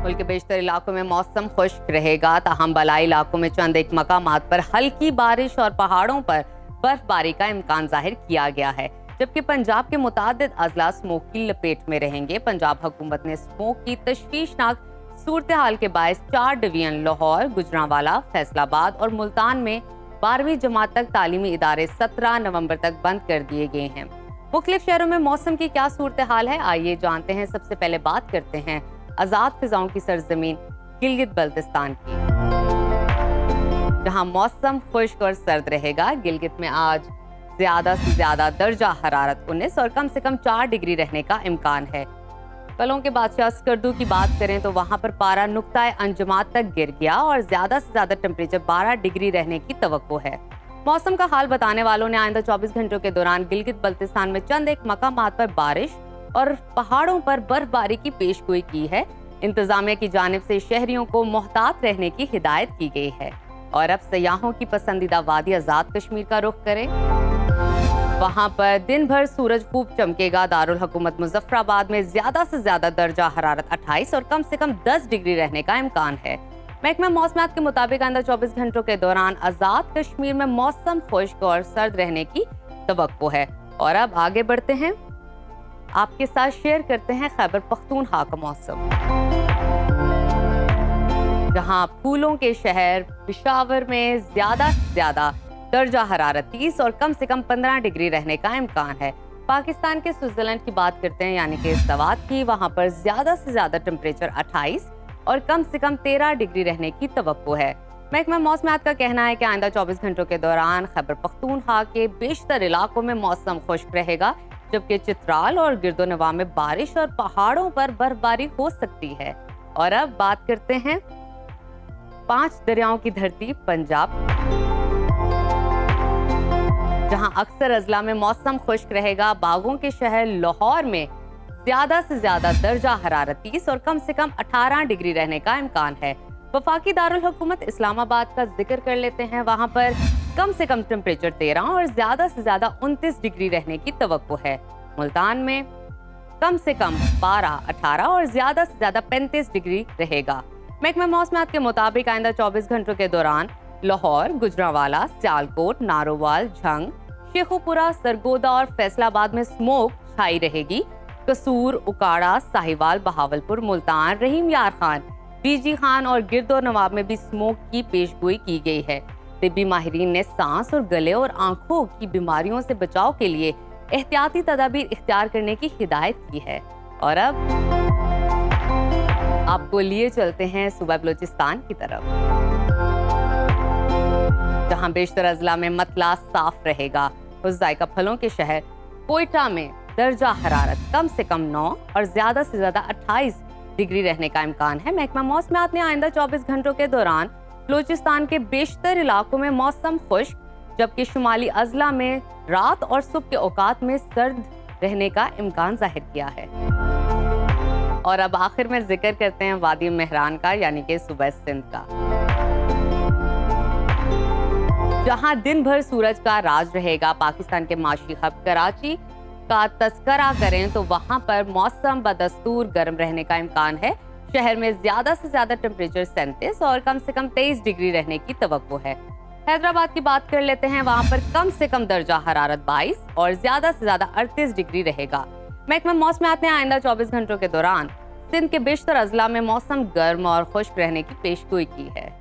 मुल्क के बेशतर इलाकों में मौसम खुश्क रहेगा, ताहम बलाई इलाकों में चंद एक मकामात पर हल्की बारिश और पहाड़ों पर बर्फबारी का इम्कान जाहिर किया गया है, जबकि पंजाब के मुतादिद अजला स्मोक की लपेट में रहेंगे। पंजाब हुकूमत ने स्मोक की तशवीशनाक सूरत हाल के बायस 4 डिवीजन लाहौर, गुजरांवाला, फैसलाबाद और मुल्तान में 12वीं जमात तक तालीमी इदारे 17 नवंबर तक बंद कर दिए गए हैं। मुख्तलिफ शहरों में मौसम की क्या सूरत हाल है, आइए जानते हैं। सबसे पहले बात करते हैं आजाद फिजाओं की सरजमीन गिलगित बल्तिस्तान की, जहां मौसम खुश्क और सर्द रहेगा। गिलगित में आज ज्यादा से ज्यादा दर्जा हरारत 19 और कम से कम 4 डिग्री रहने का इम्कान है। कलों के बादशाह स्कर्दू की बात करें तो वहां पर पारा नुक्ता अंजुमात तक गिर गया और ज्यादा से ज्यादा टेम्परेचर 12 डिग्री रहने की तवक्को है। मौसम का हाल बताने वालों ने आइंदा 24 घंटों के दौरान गिलगित बल्तिस्तान में चंद एक मकामात पर बारिश और पहाड़ों पर बर्फबारी की पेशगोई की है। इंतजामिया की जानिब से शहरियों को मोहतात रहने की हिदायत की गई है। और अब सयाहों की पसंदीदा वादी आजाद कश्मीर का रुख करें। वहां पर दिन भर सूरज खूब चमकेगा। दारुल हुकूमत मुजफ्फराबाद में ज्यादा से ज्यादा दर्जा हरारत 28 और कम से कम 10 डिग्री रहने का इम्कान है। महकमा मौसमियात के मुताबिक आइंदा 24 घंटों के दौरान आजाद कश्मीर में मौसम खुश्क और सर्द रहने की तवक्को है। और अब आगे बढ़ते हैं, आपके साथ शेयर करते हैं खैबर पख्तूनख्वा का मौसम, जहां फूलों के शहर पेशावर में ज्यादा से ज्यादा दर्जा हरारत 30 और कम से कम 15 डिग्री रहने का इम्कान है। पाकिस्तान के स्विट्जरलैंड की बात करते हैं, यानी कि सवात की, वहां पर ज्यादा से ज्यादा टेम्परेचर 28 और कम से कम 13 डिग्री रहने की तवक्को है। महकमा मौसमियात का कहना है कि आइंदा 24 घंटों के दौरान खैबर पख्तूनख्वा के बेशतर इलाकों में मौसम खुश्क रहेगा, जबकि चित्राल और गिरदोनवा में बारिश और पहाड़ों पर बर्फबारी हो सकती है। और अब बात करते हैं 5 दरियाओं की धरती पंजाब, जहां अक्सर अजला में मौसम खुश्क रहेगा। बागों के शहर लाहौर में ज्यादा से ज्यादा दर्जा हरारत 30 और कम से कम 18 डिग्री रहने का इम्कान है। वफाकी दारुल हुकूमत इस्लामाबाद का जिक्र कर लेते हैं, वहां पर कम से कम टेम्परेचर 13 और ज्यादा से ज्यादा 29 डिग्री रहने की तवक्को है। मुल्तान में कम से कम 12, 18 और ज्यादा से ज्यादा 35 डिग्री रहेगा। महकमा मौसमियात के मुताबिक आइंदा 24 घंटों के दौरान लाहौर, गुजरांवाला, सियालकोट, नारोवाल, झंग, शेखुपुरा, सरगोदा और फैसलाबाद में स्मोक छाई रहेगी। कसूर, उकाड़ा, साहिवाल, बहावलपुर, मुल्तान, रहीम यार खान, बीजी खान और गिरदो नवाब में भी स्मोक की पेशगोई की गई है। तिब्बी माहिरीन ने सांस और गले और आंखों की बीमारियों से बचाव के लिए एहतियाती तदाबीर इख्तियार करने की हिदायत की है। और अब आपको लिए चलते हैं सूबा बलूचिस्तान की तरफ, जहां बेशतर अजला में मतला साफ रहेगा। उस जायका फलों के शहर कोयटा में दर्जा हरारत कम से कम 9 और ज्यादा से ज्यादा 28 डिग्री रहने का इम्कान है। महकमा मौसमियात ने आइंदा 24 घंटों के दौरान बलूचिस्तान के बेशतर इलाकों में मौसम खुश्क, जबकि शुमाली अजला में रात और सुबह के औकात में सर्द रहने का इम्कान जाहिर किया है। और अब आखिर में जिक्र करते हैं वादी मेहरान का, यानी कि सूबा सिंध का, जहां दिन भर सूरज का राज रहेगा। पाकिस्तान के माशी हब कराची का तस्करा करें तो वहां पर मौसम बदस्तूर गर्म रहने का इम्कान है। शहर में ज्यादा से ज्यादा टेम्परेचर 37 और कम से कम 23 डिग्री रहने की तवक्को है। हैदराबाद की बात कर लेते हैं, वहां पर कम से कम दर्जा हरारत 22 और ज्यादा से ज्यादा 38 डिग्री रहेगा। महकमा मौसमियात ने आइंदा 24 घंटों के दौरान सिंध के बेशतर अजला में मौसम गर्म और खुश्क रहने की पेशगोई की है।